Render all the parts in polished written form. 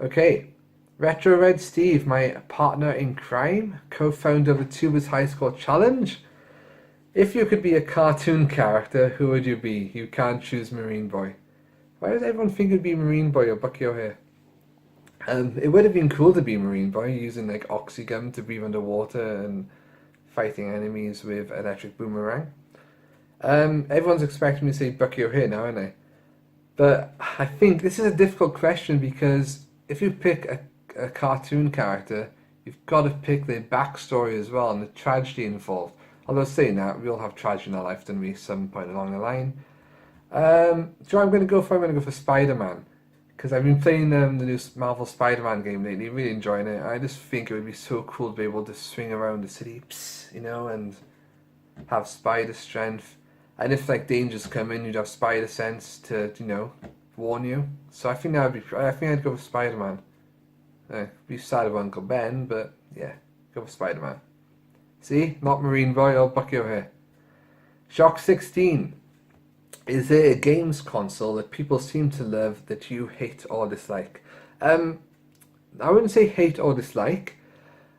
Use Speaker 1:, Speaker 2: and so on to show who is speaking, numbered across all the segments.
Speaker 1: Okay, Retro Red Steve, my partner in crime, co-founder of the Tubers High Score Challenge. If you could be a cartoon character, who would you be? You can't choose Marine Boy. Why does everyone think it'd be Marine Boy or Bucky O'Hare? It would have been cool to be Marine Boy, using like oxygum to breathe underwater and fighting enemies with electric boomerang. Everyone's expecting me to say Bucky O'Hare now, aren't they? But I think this is a difficult question because if you pick a cartoon character, you've got to pick their backstory as well and the tragedy involved. Although saying that, we all have tragedy in our life, don't we, some point along the line. Do you know what I'm going to go for? I'm going to go for Spider-Man. Because I've been playing the new Marvel Spider-Man game lately, really enjoying it. I just think it would be so cool to be able to swing around the city, and have spider strength. And if like dangers come in, you'd have spider sense to, warn you. So I think that would be. I think I'd go with Spider-Man. Be sad about Uncle Ben, but yeah, go with Spider-Man. See, not Marine Boy or Bucky O'Hare. Shock 16. Is there a games console that people seem to love that you hate or dislike? I wouldn't say hate or dislike.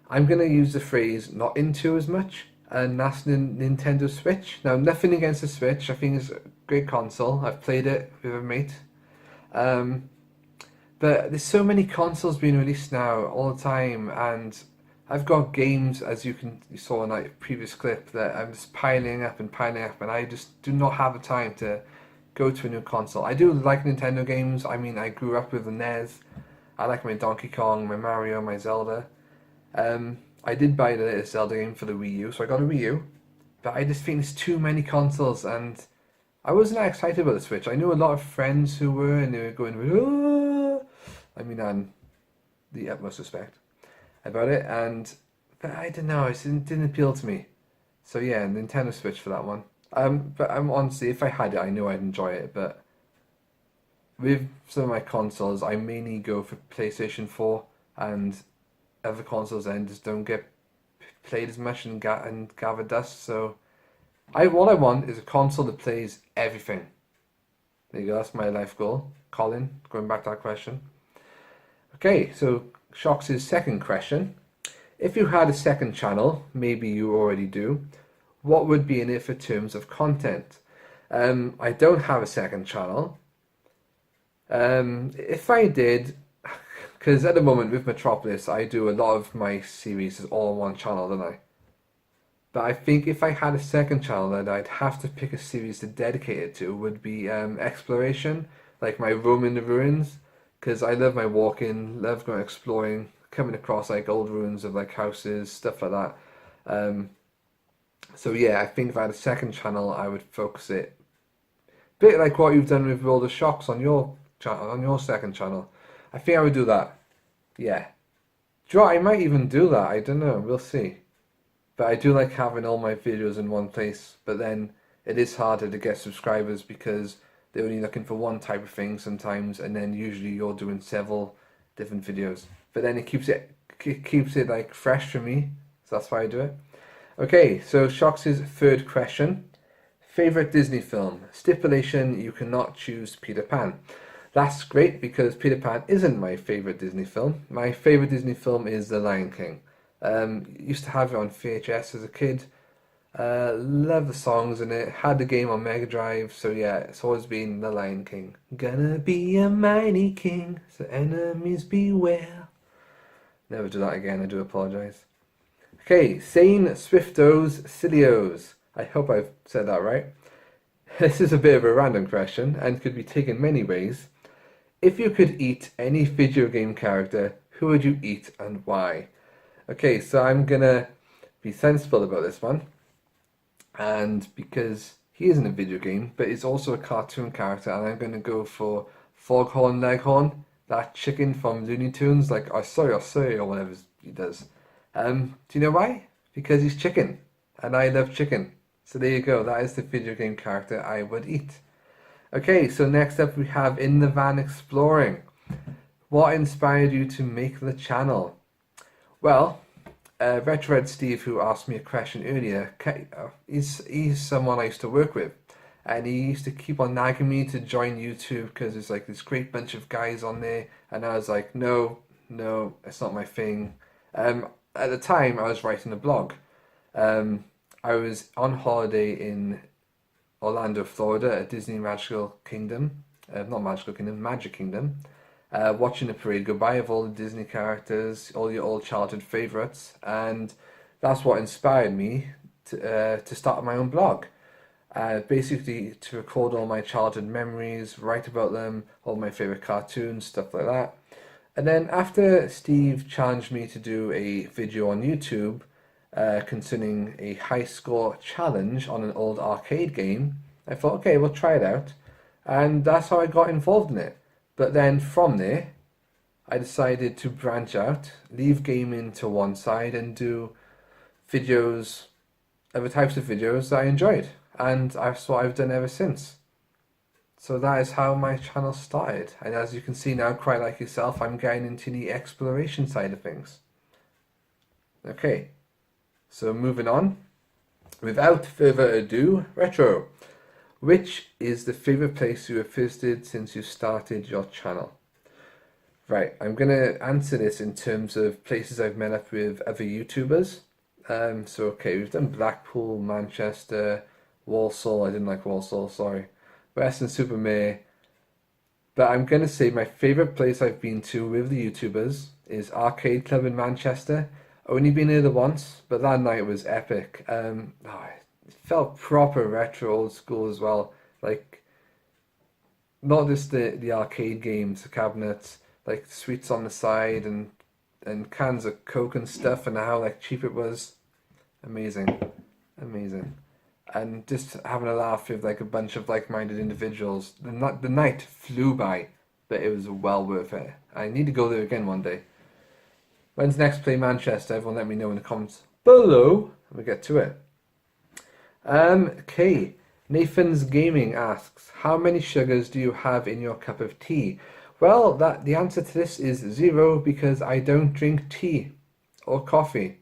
Speaker 1: I'm going to use the phrase not into as much, and that's Nintendo Switch. Now, nothing against the Switch. I think it's a great console. I've played it with a mate. Um, but there's so many consoles being released now all the time, and I've got games, as you saw in that previous clip, that I'm just piling up, and I just do not have the time to go to a new console. I do like Nintendo games. I mean, I grew up with the NES. I like my Donkey Kong, my Mario, my Zelda. I did buy the latest Zelda game for the Wii U, so I got a Wii U. But I just think there's too many consoles, and I wasn't that excited about the Switch. I knew a lot of friends who were, and they were going, "Oh!" I mean, the utmost respect about it, but I don't know, didn't appeal to me. So yeah, Nintendo Switch for that one. But honestly, if I had it, I know I'd enjoy it. But with some of my consoles, I mainly go for PlayStation 4, and other consoles then just don't get played as much and gather dust. So what I want is a console that plays everything. There you go. That's my life goal. Colin, going back to that question. Okay, so Shox' second question. If you had a second channel, maybe you already do, what would be in it for terms of content? I don't have a second channel. If I did, because at the moment with Metropolis, I do a lot of my series is all on one channel, don't I? But I think if I had a second channel that I'd have to pick a series to dedicate it to would be exploration, like my roam in the ruins, because I love my walking, love going exploring, coming across like old ruins of like houses, stuff like that. So yeah, I think if I had a second channel, I would focus it a bit like what you've done with all the shocks on your channel, on your second channel. I think I would do that. Yeah. Do you know what? I might even do that. I don't know. We'll see. But I do like having all my videos in one place. But then it is harder to get subscribers because they're only looking for one type of thing sometimes, and then usually you're doing several different videos. But then it keeps it like fresh for me. So that's why I do it. Okay, so Shox' third question. Favorite Disney film? Stipulation, you cannot choose Peter Pan. That's great because Peter Pan isn't my favorite Disney film. My favorite Disney film is The Lion King. Used to have it on VHS as a kid. Love the songs in it. Had the game on Mega Drive. So yeah, it's always been The Lion King. Gonna be a mighty king, so enemies beware. Never do that again, I do apologise. Okay, Sane Swiftos Cilios. I hope I've said that right. This is a bit of a random question and could be taken many ways. If you could eat any video game character, who would you eat and why? Okay, so I'm gonna be sensible about this one. And because he isn't a video game, but he's also a cartoon character, and I'm gonna go for Foghorn Leghorn, that chicken from Looney Tunes, like I say, or whatever he does. Do you know why? Because he's chicken, and I love chicken. So there you go, that is the video game character I would eat. Okay, so next up we have In the Van Exploring. What inspired you to make the channel? Well, Retro Red Steve, who asked me a question earlier, he's someone I used to work with. and he used to keep on nagging me to join YouTube because there's like this great bunch of guys on there, and I was like, no, no, it's not my thing. At the time, I was writing a blog. Um, I was on holiday in Orlando, Florida, at Disney Magical Kingdom, not Magical Kingdom, Magic Kingdom, watching the parade go by of all the Disney characters, all your old childhood favorites, and that's what inspired me to start my own blog. Basically, to record all my childhood memories, write about them, all my favorite cartoons, stuff like that. And then after Steve challenged me to do a video on YouTube concerning a high score challenge on an old arcade game, I thought, okay, we'll try it out. And that's how I got involved in it. But then from there, I decided to branch out, leave gaming to one side, and do videos, other types of videos that I enjoyed. And that's what I've done ever since. So that is how my channel started. And as you can see now, quite like yourself, I'm getting into the exploration side of things. Okay, so moving on. Without further ado, Retro, which is the favorite place you have visited since you started your channel? Right, I'm going to answer this in terms of places I've met up with other YouTubers. So, okay, we've done Blackpool, Manchester, Walsall. I didn't like Walsall, sorry. Weston-super-Mare. But I'm going to say my favourite place I've been to with the YouTubers is Arcade Club in Manchester. Only been there the once, but that night was epic. It felt proper retro, old school as well. Like, not just the arcade games, the cabinets, like sweets on the side and cans of Coke and stuff, and how like cheap it was. Amazing, amazing. And just having a laugh with like a bunch of like-minded individuals. The night flew by, but it was well worth it. I need to go there again one day. When's next play Manchester? Everyone let me know in the comments below. We'll get to it. Okay. Nathan's Gaming asks, how many sugars do you have in your cup of tea? Well, the answer to this is 0 because I don't drink tea or coffee.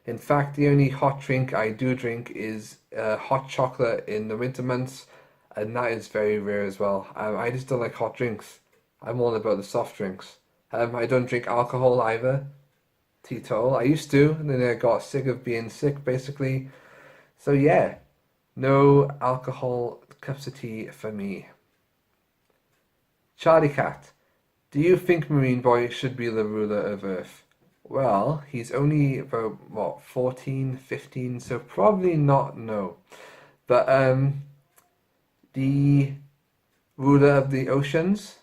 Speaker 1: In fact, the only hot drink I do drink is hot chocolate in the winter months, and that is very rare as well. I just don't like hot drinks. I'm all about the soft drinks. I don't drink alcohol either. Teetotal. I used to, and then I got sick of being sick, basically. So yeah, no alcohol cups of tea for me. Charlie Cat, do you think Marine Boy should be the ruler of Earth? Well, he's only about, what, 14, 15, so probably not, no. But, the ruler of the oceans?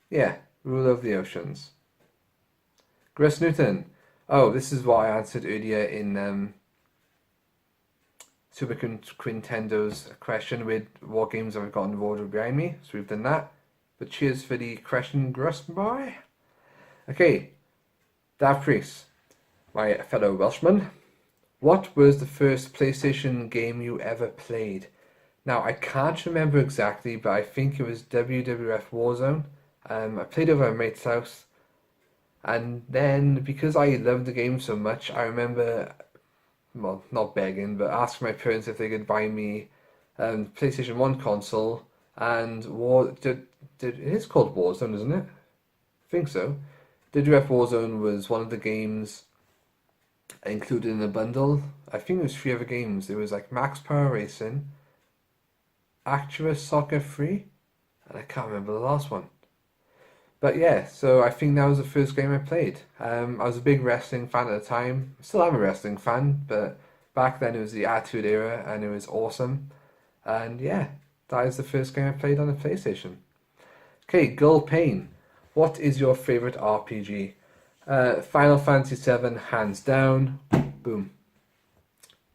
Speaker 1: Yeah, ruler of the oceans. Chris Newton. Oh, this is what I answered earlier in Super Nintendo's question with what games have I got in the order behind me. So we've done that. But cheers for the question, Gruss boy. Okay, Dav Priest, my fellow Welshman. What was the first PlayStation game you ever played? Now, I can't remember exactly, but I think it was WWF Warzone. I played over at a mate's house. And then, because I loved the game so much, I remember, well, not begging, but asking my parents if they could buy me PlayStation 1 console. And it is called Warzone, isn't it? I think so. WWF Warzone was one of the games included in the bundle. I think it was 3 other games. It was like Max Power Racing, Actua Soccer 3, and I can't remember the last one. But yeah, so I think that was the first game I played. I was a big wrestling fan at the time. Still am a wrestling fan, but back then it was the Attitude Era and it was awesome. And yeah, that is the first game I played on the PlayStation. Okay, Gull Payne. What is your favorite RPG? Final Fantasy VII, hands down. Boom.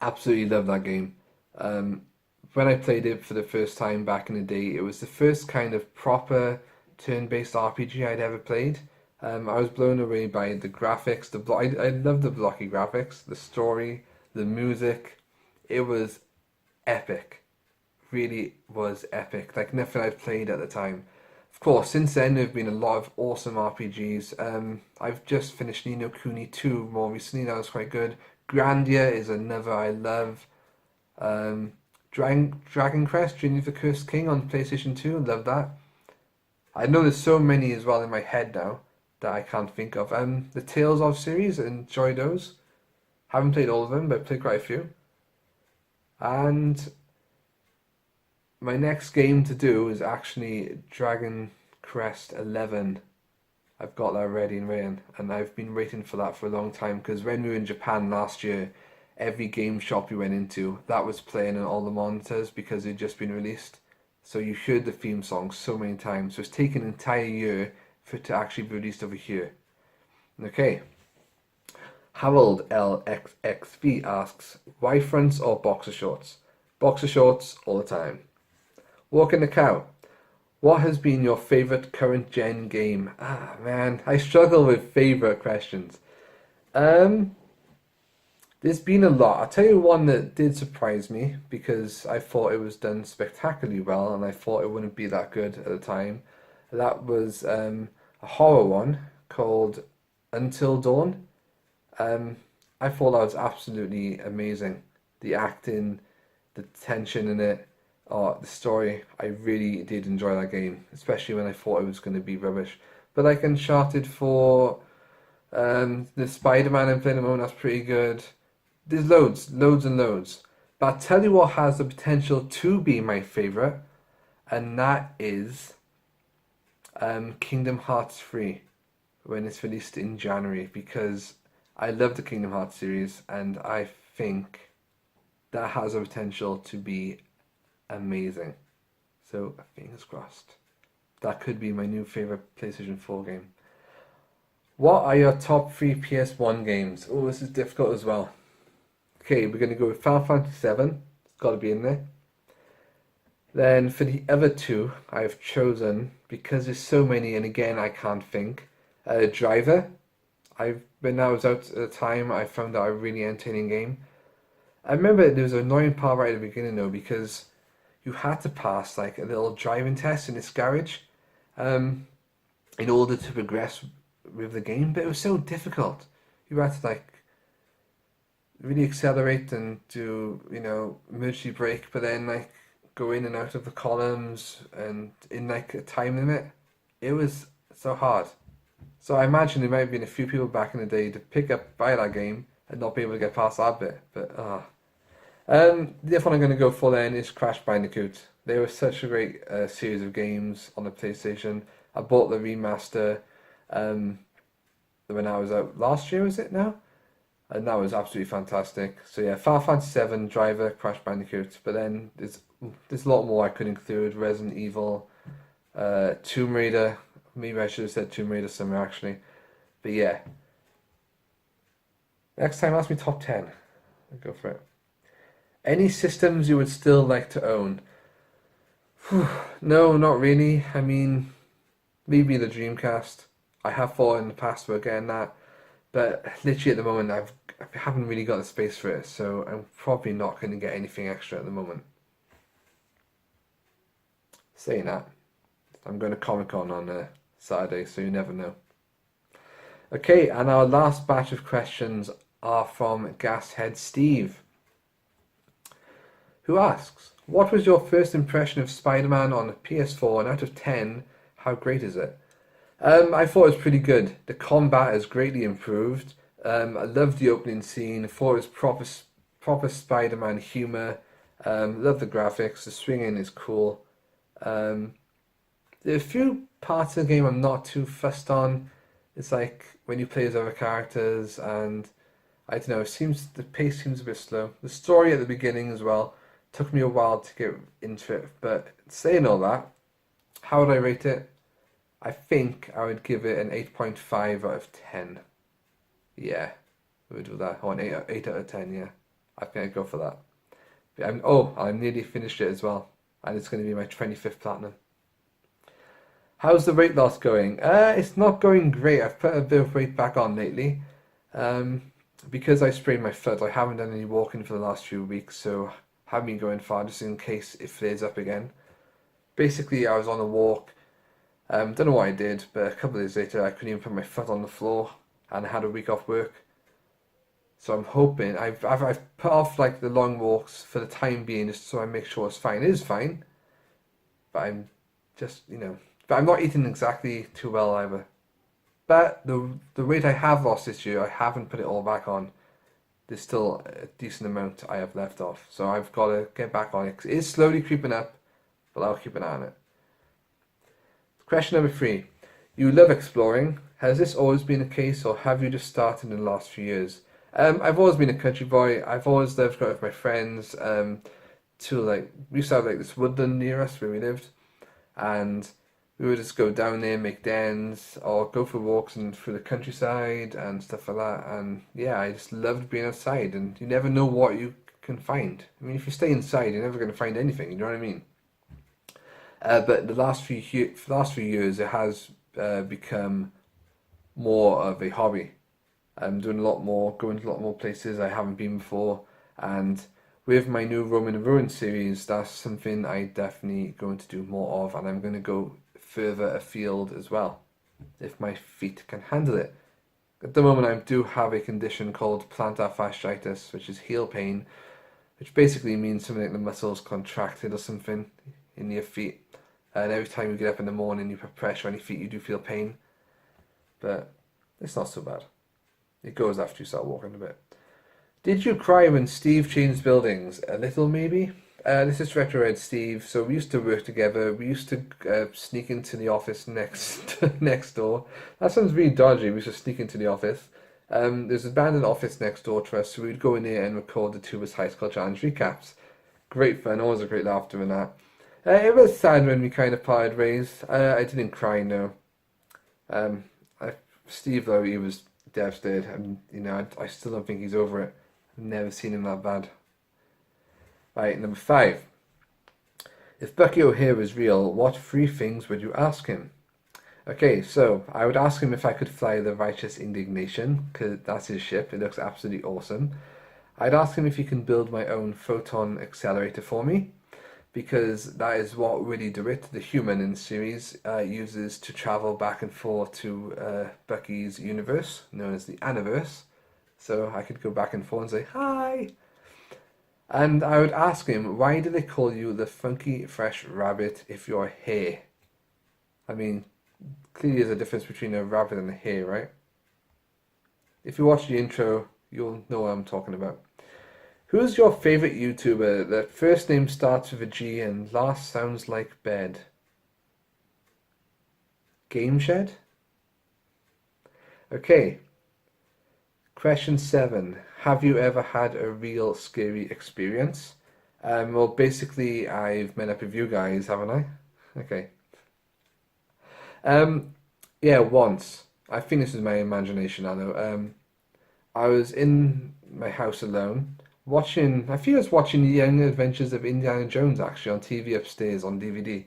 Speaker 1: Absolutely love that game. When I played it for the first time back in the day, it was the first kind of proper turn-based RPG I'd ever played. I was blown away by the graphics. I love the blocky graphics, the story, the music. It was epic. Really was epic. Like nothing I'd played at the time. Of course, since then there have been a lot of awesome RPGs. I've just finished Ni no Kuni 2 more recently. That was quite good. Grandia is another I love. Dragon Quest, Journey of the Cursed King on PlayStation 2, love that. I know there's so many as well in my head now that I can't think of. The Tales of series, enjoy those. Haven't played all of them, but played quite a few. And my next game to do is actually Dragon Quest 11. I've got that ready and waiting, and I've been waiting for that for a long time because when we were in Japan last year, every game shop we went into, that was playing on all the monitors because it'd just been released. So you heard the theme song so many times. So it's taken an entire year for it to actually be released over here. Okay. Harold LXXV asks, Y fronts or boxer shorts? Boxer shorts all the time. Walking the Cow. What has been your favourite current gen game? Ah man, I struggle with favourite questions. There's been a lot. I'll tell you one that did surprise me because I thought it was done spectacularly well and I thought it wouldn't be that good at the time. That was a horror one called Until Dawn. I thought that was absolutely amazing. The acting, the tension in it, the story. I really did enjoy that game, especially when I thought it was going to be rubbish. But like Uncharted 4, the Spider-Man I'm playing at the moment, that's pretty good. There's loads and loads. But I'll tell you what has the potential to be my favourite, and that is Kingdom Hearts 3 when it's released in January, because I love the Kingdom Hearts series and I think that has a potential to be amazing. So fingers crossed. That could be my new favourite PlayStation 4 game. What are your top 3 PS1 games? Oh, this is difficult as well. Okay, we're going to go with Final Fantasy 7. It's got to be in there. Then for the other two, I've chosen, because there's so many and again I can't think, Driver. When I was out at the time, I found that a really entertaining game. I remember there was an annoying part right at the beginning though, because you had to pass like a little driving test in this garage in order to progress with the game, but it was so difficult. You had to like really accelerate and do, emergency brake, but then like go in and out of the columns and in like a time limit. It was so hard. So I imagine there might have been a few people back in the day to buy that game and not be able to get past that bit. But the other one I'm going to go for then is Crash Bandicoot. They were such a great series of games on the PlayStation. I bought the remaster when I was out last year, is it now? And that was absolutely fantastic. So yeah, Final Fantasy 7, Driver, Crash Bandicoot. But then there's a lot more I could include. Resident Evil, Tomb Raider. Maybe I should have said Tomb Raider somewhere actually. But yeah. Next time ask me top 10. I'll go for it. Any systems you would still like to own? No, not really. I mean, maybe the Dreamcast. I have thought in the past about getting that. But literally at the moment I haven't really got the space for it. So I'm probably not going to get anything extra at the moment. Saying that, I'm going to Comic-Con on Saturday, so you never know. Okay, and our last batch of questions are from Gashead Steve, who asks, what was your first impression of Spider-Man on PS4, and out of 10, how great is it? I thought it was pretty good. The combat has greatly improved. I loved the opening scene. I thought it was proper Spider-Man humour. Love the graphics. The swinging is cool. There are a few parts of the game I'm not too fussed on. It's like when you play as other characters, and I don't know, the pace seems a bit slow. The story at the beginning as well took me a while to get into it, but saying all that, how would I rate it? I think I would give it an 8.5 out of 10. Yeah, we would do that. Or an 8 out of 10, yeah. I think I'd go for that. I'm nearly finished it as well, and it's going to be my 25th platinum. How's the weight loss going? It's not going great. I've put a bit of weight back on lately. Because I sprained my foot, I haven't done any walking for the last few weeks, so I haven't been going far just in case it flares up again. Basically, I was on a walk. Don't know what I did, but a couple of days later, I couldn't even put my foot on the floor, and I had a week off work. So I'm hoping I've put off like the long walks for the time being, just so I make sure it's fine. It is fine, but I'm just but I'm not eating exactly too well either. But the weight I have lost this year, I haven't put it all back on. There's still a decent amount I have left off, so I've got to get back on it. 'Cause it is slowly creeping up, but I'll keep an eye on it. Question number 3. You love exploring. Has this always been the case, or have you just started in the last few years? I've always been a country boy. I've always loved going with my friends. To like we used to have like this woodland near us where we lived, and we would just go down there, make dens, or go for walks and through the countryside and stuff like that. And yeah, I just loved being outside, and you never know what you can find. I mean, if you stay inside, you're never going to find anything. You know what I mean? But for the last few years, it has become more of a hobby. I'm doing a lot more, going to a lot more places I haven't been before, and with my new Roman and Ruin series, that's something I definitely going to do more of, and I'm going to go further afield as well, if my feet can handle it. At the moment, I do have a condition called plantar fasciitis, which is heel pain, which basically means something like the muscles contracted or something in your feet. And every time you get up in the morning, you put pressure on your feet, you do feel pain. But it's not so bad. It goes after you start walking a bit. Did you cry when Steve changed buildings? A little, maybe. This is Retro Red Steve. So we used to work together. We used to sneak into the office next door. That sounds really dodgy. We used to sneak into the office. There's an abandoned office next door to us, so we'd go in there and record the Tubers High School Challenge recaps. Great fun. Always a great laugh doing that. It was sad when we kind of parted ways. I didn't cry, no. Steve, though, he was devastated, and I still don't think he's over it. I've never seen him that bad. Right, number 5. If Bucky O'Hare was real, what 3 things would you ask him? Okay, so I would ask him if I could fly the Righteous Indignation, because that's his ship. It looks absolutely awesome. I'd ask him if he can build my own photon accelerator for me, because that is what Willie DeWitt, the human in the series, uses to travel back and forth to Bucky's universe, known as the Aniverse. So I could go back and forth and say, hi! And I would ask him, why do they call you the funky fresh rabbit if you're a hare? I mean, clearly there's a difference between a rabbit and a hare, right? If you watch the intro, you'll know what I'm talking about. Who's your favourite YouTuber that first name starts with a G and last sounds like bed? Game Shed? Okay. Question 7. Have you ever had a real scary experience? Well, basically, I've met up with you guys, haven't I? Okay. Yeah, once. I think this is my imagination, I know. I was in my house alone, I think I was watching The Young Adventures of Indiana Jones actually on TV upstairs on DVD,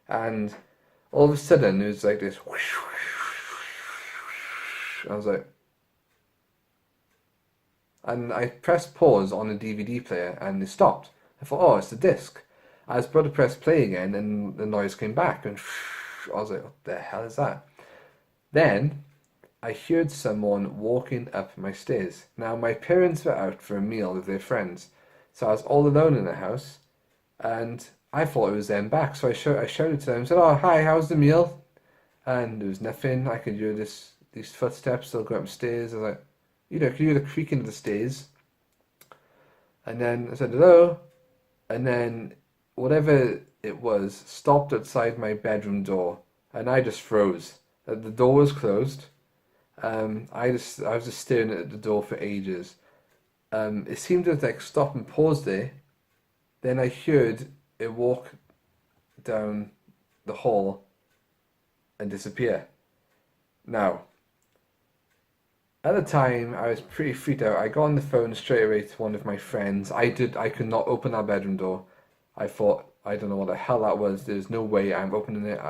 Speaker 1: and all of a sudden it was like this whoosh, I was like, and I pressed pause on the DVD player and it stopped. I thought, oh, it's the disc. I was about to press play again and the noise came back and I was like, what the hell is that? Then I heard someone walking up my stairs. Now, my parents were out for a meal with their friends, so I was all alone in the house, and I thought it was them back, so I shouted to them, said, oh, hi, how's the meal? And there was nothing. I could hear these footsteps still going upstairs. I was like, I could hear the creaking of the stairs. And then I said, hello, and then whatever it was stopped outside my bedroom door, and I just froze. The door was closed. I was just staring at the door for ages. It seemed to like stop and pause there. Then I heard it walk down the hall and disappear. Now, at the time, I was pretty freaked out. I got on the phone straight away to one of my friends. I could not open that bedroom door. I thought, I don't know what the hell that was. There's no way I'm opening it.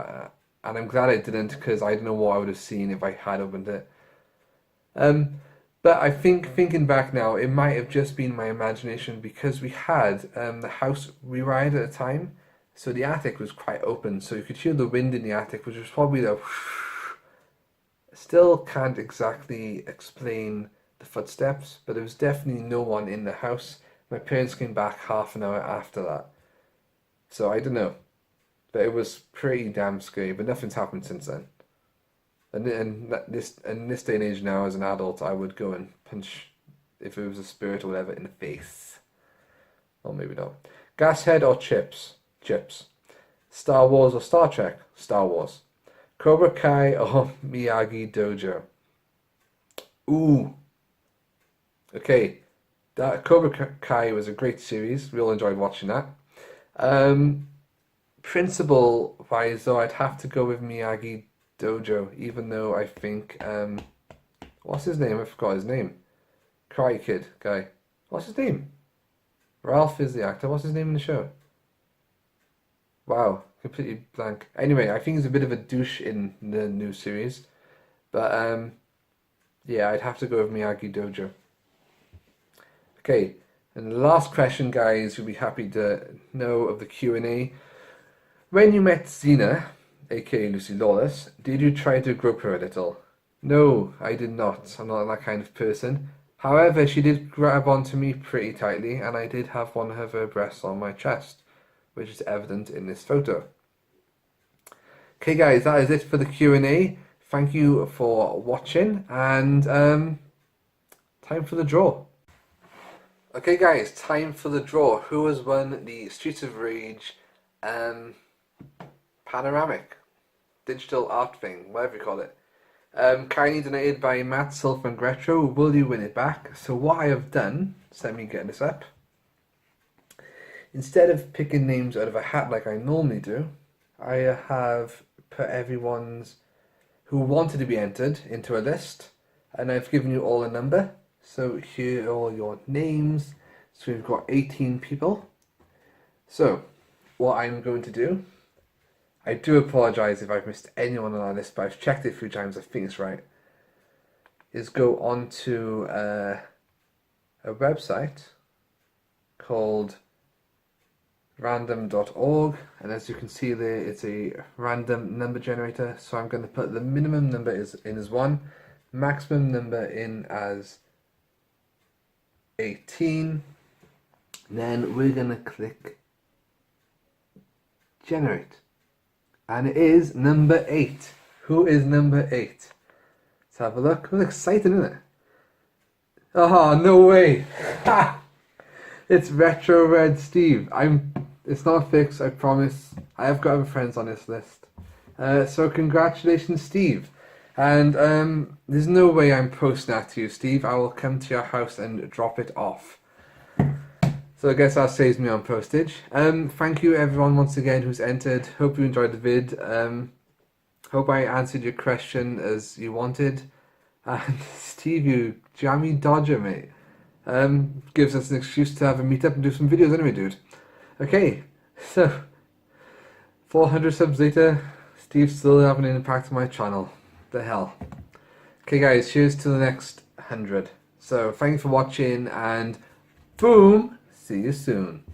Speaker 1: And I'm glad I didn't, because I don't know what I would have seen if I had opened it. But I think, thinking back now, it might have just been my imagination, because we had the house we were at the time, so the attic was quite open, so you could hear the wind in the attic, which was probably the... Still can't exactly explain the footsteps, but there was definitely no one in the house. My parents came back half an hour after that. So I don't know. But it was pretty damn scary, but nothing's happened since then. And in this day and age now, as an adult, I would go and punch, if it was a spirit or whatever, in the face. Or maybe not. Gashead or Chips? Chips. Star Wars or Star Trek? Star Wars. Cobra Kai or Miyagi Dojo? Ooh. Okay. That Cobra Kai was a great series. We all enjoyed watching that. Principle wise though, I'd have to go with Miyagi Dojo, even though I think what's his name? I forgot his name. Karate Kid guy. What's his name? Ralph is the actor. What's his name in the show? Wow, completely blank. Anyway, I think he's a bit of a douche in the new series. But yeah, I'd have to go with Miyagi Dojo. Okay, and the last question, guys, you'll be happy to know of the Q&A. When you met Xena, aka Lucy Lawless, did you try to grope her a little? No, I did not. I'm not that kind of person. However, she did grab onto me pretty tightly, and I did have one of her breasts on my chest, which is evident in this photo. Okay, guys, that is it for the Q&A. Thank you for watching, and time for the draw. Okay, guys, time for the draw. Who has won the Streets of Rage panoramic digital art thing, whatever you call it? Kindly donated by Matt Sulfur and Retro. Will you win it back? So what I have done, just let me get this up. Instead of picking names out of a hat like I normally do, I have put everyone's who wanted to be entered into a list, and I've given you all a number. So here are all your names. So we've got 18 people. So what I'm going to do, I do apologise if I've missed anyone on our list, but I've checked it a few times, I think it's right, is go on to a website called random.org, and as you can see there, it's a random number generator. So I'm going to put the minimum number in as 1, maximum number in as 18, then we're going to click generate. And it is number 8. Who is number 8? Let's have a look. It was exciting, isn't it? Oh, no way. It's Retro Red Steve. It's not fixed, I promise. I have got other friends on this list. So congratulations, Steve. And there's no way I'm posting that to you, Steve. I will come to your house and drop it off. So I guess that saves me on postage. Thank you everyone once again who's entered. Hope you enjoyed the vid. Hope I answered your question as you wanted. And Steve, you jammy dodger, mate. Gives us an excuse to have a meetup and do some videos anyway, dude. Okay, so 400 subs later, Steve's still having an impact on my channel. The hell. Okay guys, cheers to the next 100. So thank you for watching, and boom, see you soon.